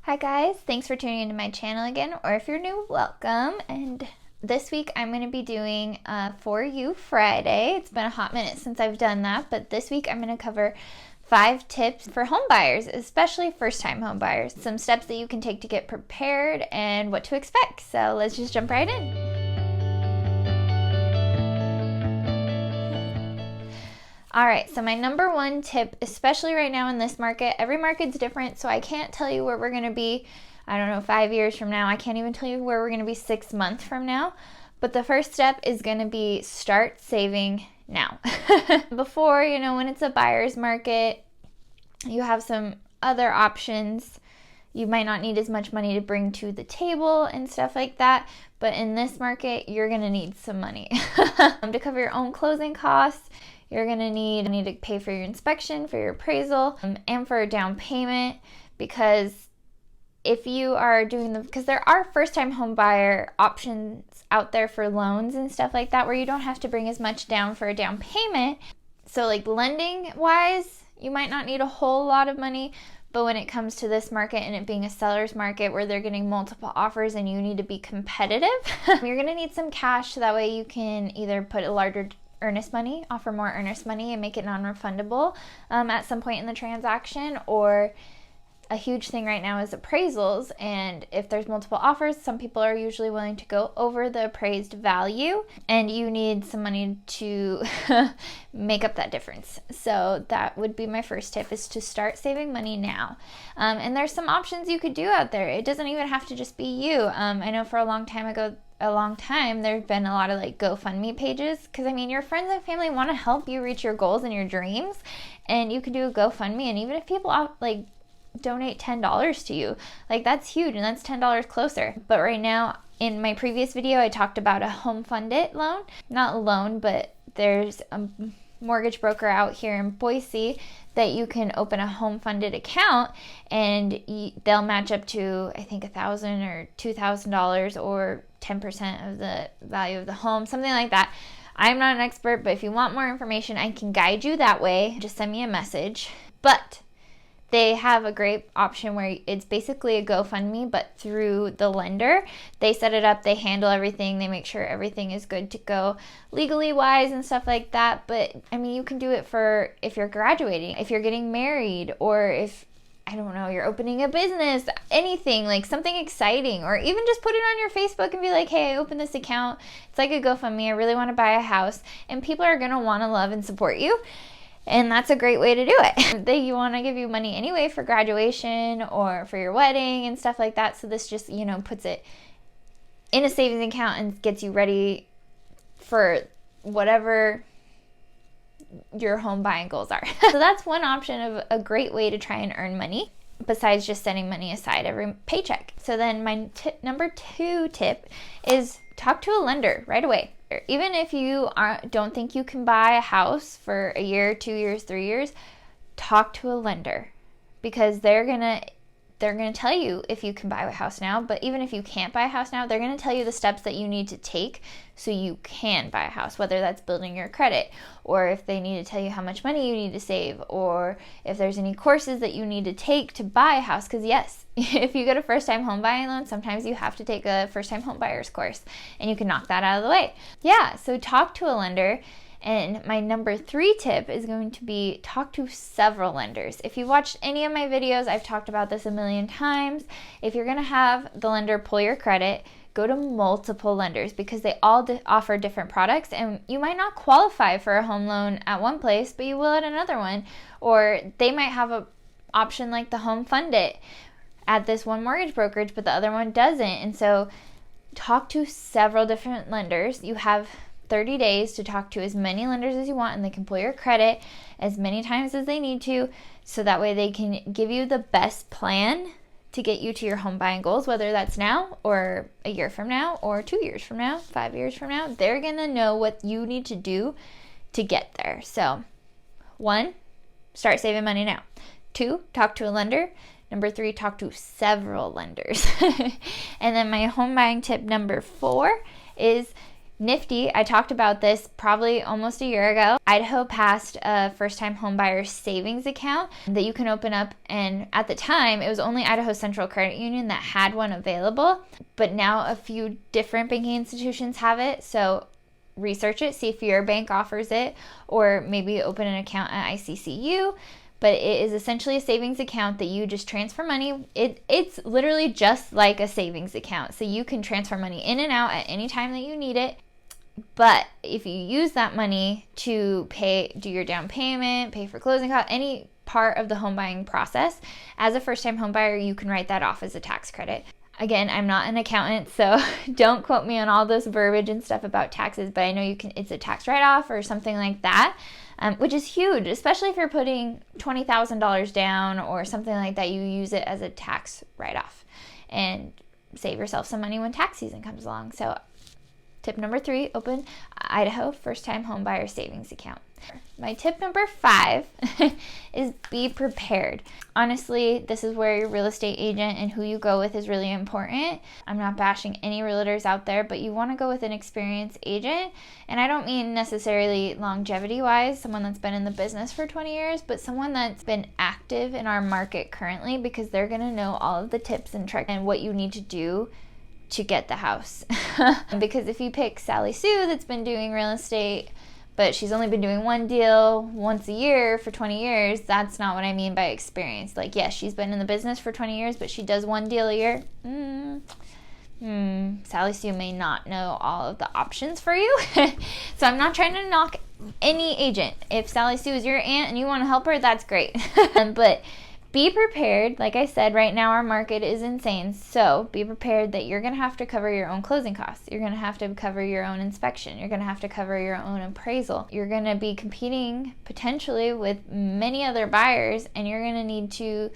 Hi guys, thanks for tuning into my channel again, or if you're new, welcome. And this week I'm going to be doing For You Friday. It's been a hot minute since I've done that, but this week I'm going to cover 5 tips for home buyers, especially first-time home buyers. Some steps that you can take to get prepared and what to expect. So let's just jump right in. All right, so my number one tip, especially right now in this market, every market's different, so I can't tell you where we're going to be, I don't know, 5 years from now. I can't even tell you where we're going to be 6 months from now. But the first step is going to be start saving now. Before, when it's a buyer's market, you have some other options. You might not need as much money to bring to the table and stuff like that. But in this market, you're going to need some money to cover your own closing costs. You're going to need to pay for your inspection, for your appraisal, and for a down payment, because if you are doing because there are first-time home buyer options out there for loans and stuff like that where you don't have to bring as much down for a down payment. So like lending wise, you might not need a whole lot of money, but when it comes to this market and it being a seller's market where they're getting multiple offers and you need to be competitive, you're going to need some cash so that way you can either put a larger earnest money, offer more earnest money and make it non-refundable at some point in the transaction. Or a huge thing right now is appraisals, and if there's multiple offers, some people are usually willing to go over the appraised value, and you need some money to make up that difference. So that would be my first tip, is to start saving money now. And there's some options you could do out there. It doesn't even have to just be you. I know for a long time there's been a lot of like GoFundMe pages, because your friends and family want to help you reach your goals and your dreams, and you can do a GoFundMe, and even if people donate $10 to you, that's huge, and that's $10 closer. But right now, in my previous video, I talked about a home funded loan, not loan, but there's a mortgage broker out here in Boise that you can open a home funded account, and they'll match up to, I think, $1,000 or $2,000 or 10% of the value of the home, something like that. I'm not an expert, but if you want more information, I can guide you that way. Just send me a message. But they have a great option where it's basically a GoFundMe, but through the lender. They set it up, they handle everything, they make sure everything is good to go legally wise and stuff like that. But you can do it for if you're graduating, if you're getting married, or if, I don't know, you're opening a business, anything, like something exciting, or even just put it on your Facebook and be like, hey, I opened this account. It's like a GoFundMe. I really want to buy a house, and people are going to want to love and support you. And that's a great way to do it. They want to give you money anyway for graduation or for your wedding and stuff like that. So this just, puts it in a savings account and gets you ready for whatever your home buying goals are. So that's one option of a great way to try and earn money, besides just setting money aside every paycheck. So then my number 2 tip is talk to a lender right away. Even if you don't think you can buy a house for a year, 2 years, 3 years, talk to a lender, because they're gonna tell you if you can buy a house now. But even if you can't buy a house now, they're gonna tell you the steps that you need to take so you can buy a house, whether that's building your credit, or if they need to tell you how much money you need to save, or if there's any courses that you need to take to buy a house. Because yes, if you get a first-time home buying loan, sometimes you have to take a first-time home buyer's course, and you can knock that out of the way. Yeah, so talk to a lender. And my number 3 tip is going to be talk to several lenders. If you've watched any of my videos, I've talked about this a million times. If you're going to have the lender pull your credit, go to multiple lenders, because they all offer different products, and you might not qualify for a home loan at one place, but you will at another one. Or they might have an option like the home fund it at this one mortgage brokerage, but the other one doesn't. And so talk to several different lenders. You have 30 days to talk to as many lenders as you want, and they can pull your credit as many times as they need to, so that way they can give you the best plan to get you to your home buying goals, whether that's now or a year from now or 2 years from now, 5 years from now. They're gonna know what you need to do to get there. So 1, start saving money now. 2, talk to a lender. Number 3, talk to several lenders. And then my home buying tip number 4 is Nifty, I talked about this probably almost a year ago. Idaho passed a first-time homebuyer savings account that you can open up, and at the time, it was only Idaho Central Credit Union that had one available, but now a few different banking institutions have it, so research it, see if your bank offers it, or maybe open an account at ICCU. But it is essentially a savings account that you just transfer money. It's literally just like a savings account, so you can transfer money in and out at any time that you need it. But if you use that money to do your down payment, pay for closing costs, any part of the home buying process, as a first-time home buyer, you can write that off as a tax credit. Again, I'm not an accountant, so don't quote me on all this verbiage and stuff about taxes, but I know it's a tax write-off or something like that, which is huge, especially if you're putting $20,000 down or something like that. You use it as a tax write-off and save yourself some money when tax season comes along. So tip number 3, open Idaho first-time home buyer savings account. My tip number 5 is be prepared. Honestly, this is where your real estate agent and who you go with is really important. I'm not bashing any realtors out there, but you want to go with an experienced agent. And I don't mean necessarily longevity-wise, someone that's been in the business for 20 years, but someone that's been active in our market currently, because they're going to know all of the tips and tricks and what you need to do to get the house. Because if you pick Sally Sue that's been doing real estate, but she's only been doing one deal once a year for 20 years, that's not what I mean by experience. Like, yes, she's been in the business for 20 years, but she does one deal a year. Sally Sue may not know all of the options for you. So I'm not trying to knock any agent. If Sally Sue is your aunt and you want to help her, that's great. But be prepared. Like I said, right now our market is insane. So be prepared that you're going to have to cover your own closing costs. You're going to have to cover your own inspection. You're going to have to cover your own appraisal. You're going to be competing potentially with many other buyers, and you're going to need to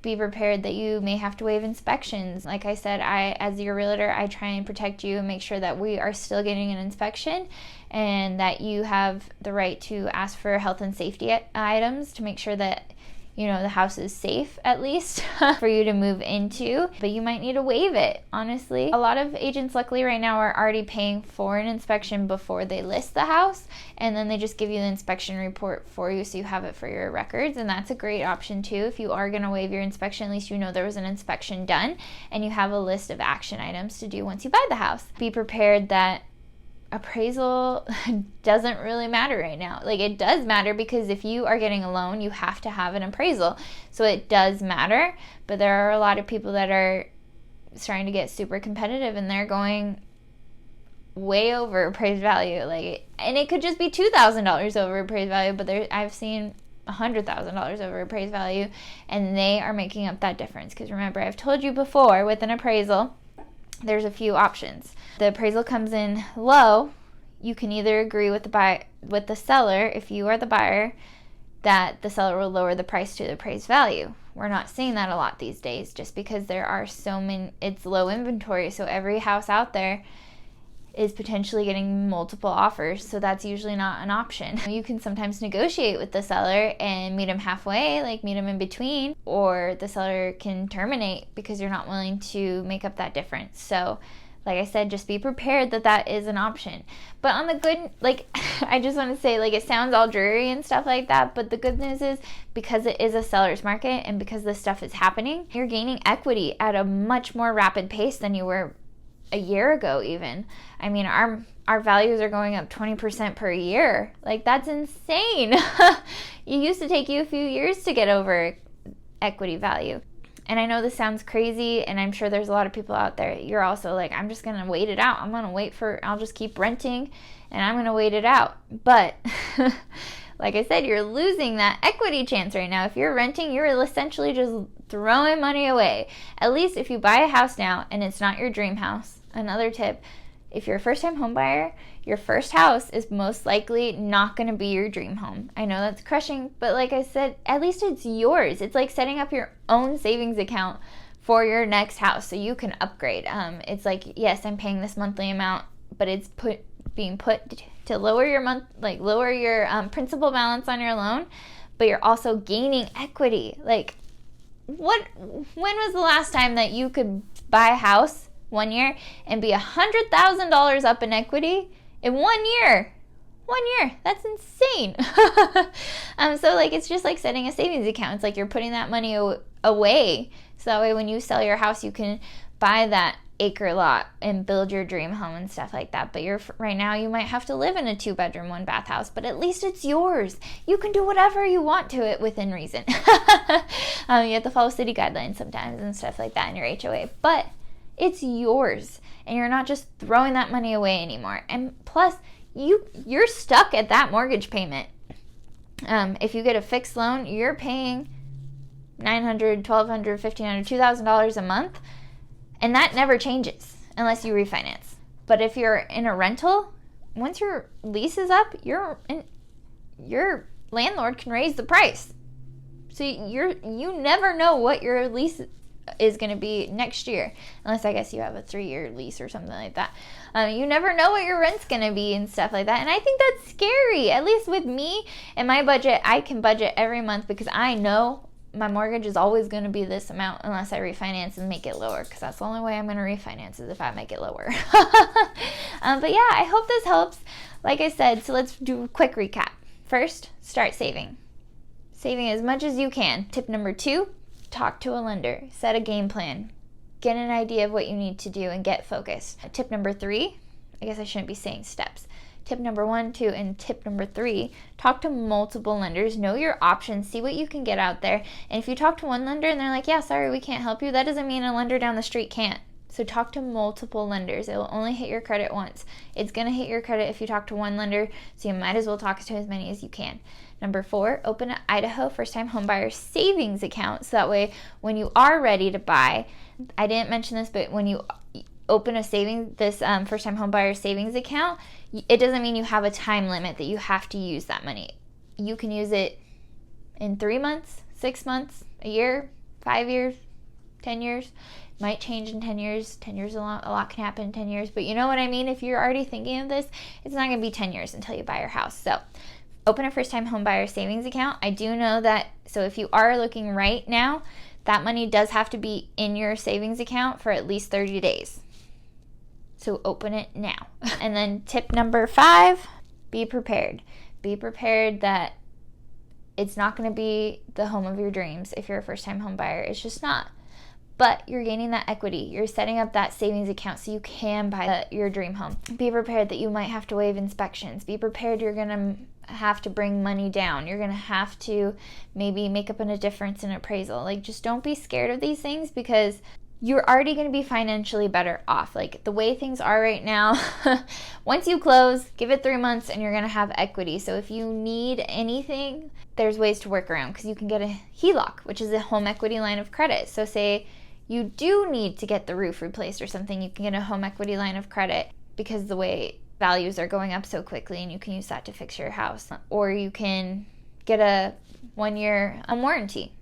be prepared that you may have to waive inspections. Like I said, as your realtor, I try and protect you and make sure that we are still getting an inspection and that you have the right to ask for health and safety items to make sure that the house is safe, at least, for you to move into, but you might need to waive it, honestly. A lot of agents, luckily, right now are already paying for an inspection before they list the house, and then they just give you the inspection report for you so you have it for your records, and that's a great option, too. If you are going to waive your inspection, at least you know there was an inspection done, and you have a list of action items to do once you buy the house. Be prepared that appraisal doesn't really matter right now. Like, it does matter because if you are getting a loan, you have to have an appraisal. So it does matter, but there are a lot of people that are starting to get super competitive and they're going way over appraised value. And it could just be $2,000 over appraised value, but I've seen $100,000 over appraised value, and they are making up that difference. Because remember, I've told you before, with an appraisal, there's a few options. The appraisal comes in low. You can either agree with the seller, if you are the buyer, that the seller will lower the price to the appraised value. We're not seeing that a lot these days just because there are so many, it's low inventory, so every house out there is potentially getting multiple offers, so that's usually not an option. You can sometimes negotiate with the seller and meet them halfway, meet them in between, or the seller can terminate because you're not willing to make up that difference. So like I said, just be prepared that is an option. But on the good, I just want to say, it sounds all dreary and stuff like that, but the good news is, because it is a seller's market and because this stuff is happening, you're gaining equity at a much more rapid pace than you were a year ago even. I mean, our values are going up 20% per year. That's insane. It used to take you a few years to get over equity value. And I know this sounds crazy, and I'm sure there's a lot of people out there, you're also I'm just going to wait it out. I'll just keep renting, and I'm going to wait it out. But like I said, you're losing that equity chance right now. If you're renting, you're essentially just throwing money away. At least if you buy a house now and it's not your dream house. Another tip, if you're a first-time home buyer, your first house is most likely not going to be your dream home. I know that's crushing, but like I said, at least it's yours. It's like setting up your own savings account for your next house so you can upgrade. It's yes, I'm paying this monthly amount, but it's being put to lower your principal balance on your loan, but you're also gaining equity. When was the last time that you could buy a house one year and be $100,000 up in equity in 1 year. 1 year. That's insane. So like, it's just like setting a savings account. It's like you're putting that money away. So that way when you sell your house, you can buy that acre lot and build your dream home and stuff like that. But right now you might have to live in a 2-bedroom, 1-bath house, but at least it's yours. You can do whatever you want to it within reason. You have to follow city guidelines sometimes and stuff like that in your HOA, but it's yours and you're not just throwing that money away anymore. And plus, you're stuck at that mortgage payment. If you get a fixed loan, you're paying $900, $1,200, $1,500, $2,000 a month, and that never changes unless you refinance. But if you're in a rental, once your lease is up, your landlord can raise the price. So you never know what your lease is going to be next year, unless I guess you have a 3-year lease or something like that. You never know what your rent's going to be and stuff like that, and I think that's scary. At least with me and my budget, I can budget every month because I know my mortgage is always going to be this amount unless I refinance and make it lower, because that's the only way I'm going to refinance is if I make it lower. But yeah, I hope this helps. Like I said, so let's do a quick recap. First, start saving. Saving as much as you can. Tip number 2, talk to a lender. Set a game plan. Get an idea of what you need to do and get focused. Tip number 3, I guess I shouldn't be saying steps. Tip number 1, 2, and tip number 3, talk to multiple lenders. Know your options. See what you can get out there. And if you talk to one lender and they're like, yeah, sorry, we can't help you, that doesn't mean a lender down the street can't. So talk to multiple lenders. It will only hit your credit once. It's going to hit your credit if you talk to one lender, so you might as well talk to as many as you can. Number 4, open an Idaho first-time homebuyer savings account, so that way when you are ready to buy, I didn't mention this, but when you open a first-time homebuyer savings account, it doesn't mean you have a time limit that you have to use that money. You can use it in 3 months, 6 months, a year, 5 years, 10 years. Might change in 10 years. 10 years a lot can happen in 10 years, but you know what I mean? If you're already thinking of this, it's not going to be 10 years until you buy your house. So open a first-time homebuyer savings account. I do know that, so if you are looking right now, that money does have to be in your savings account for at least 30 days. So open it now. And then tip number 5, be prepared. Be prepared that it's not going to be the home of your dreams if you're a first-time home buyer. It's just not. But you're gaining that equity. You're setting up that savings account so you can buy your dream home. Be prepared that you might have to waive inspections. Be prepared you're going to have to bring money down. You're going to have to maybe make up a difference in appraisal. Like, just don't be scared of these things, because you're already going to be financially better off. Like, the way things are right now, once you close, give it 3 months and you're going to have equity. So if you need anything, there's ways to work around, because you can get a HELOC, which is a home equity line of credit. So say you do need to get the roof replaced or something, you can get a home equity line of credit, because the way values are going up so quickly, and you can use that to fix your house. Or you can get a 1-year warranty.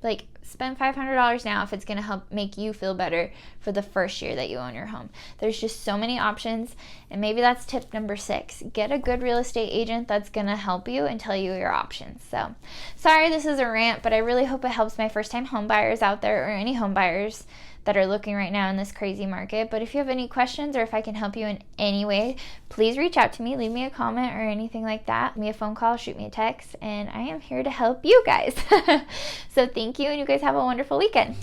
Like, spend $500 now if it's going to help make you feel better for the first year that you own your home. There's just so many options, and maybe that's tip number 6. Get a good real estate agent that's going to help you and tell you your options. So, sorry this is a rant, but I really hope it helps my first-time home buyers out there, or any home buyers that are looking right now in this crazy market. But if you have any questions, or if I can help you in any way, please reach out to me, leave me a comment or anything like that. Give me a phone call, shoot me a text, and I am here to help you guys. So thank you, and you guys have a wonderful weekend.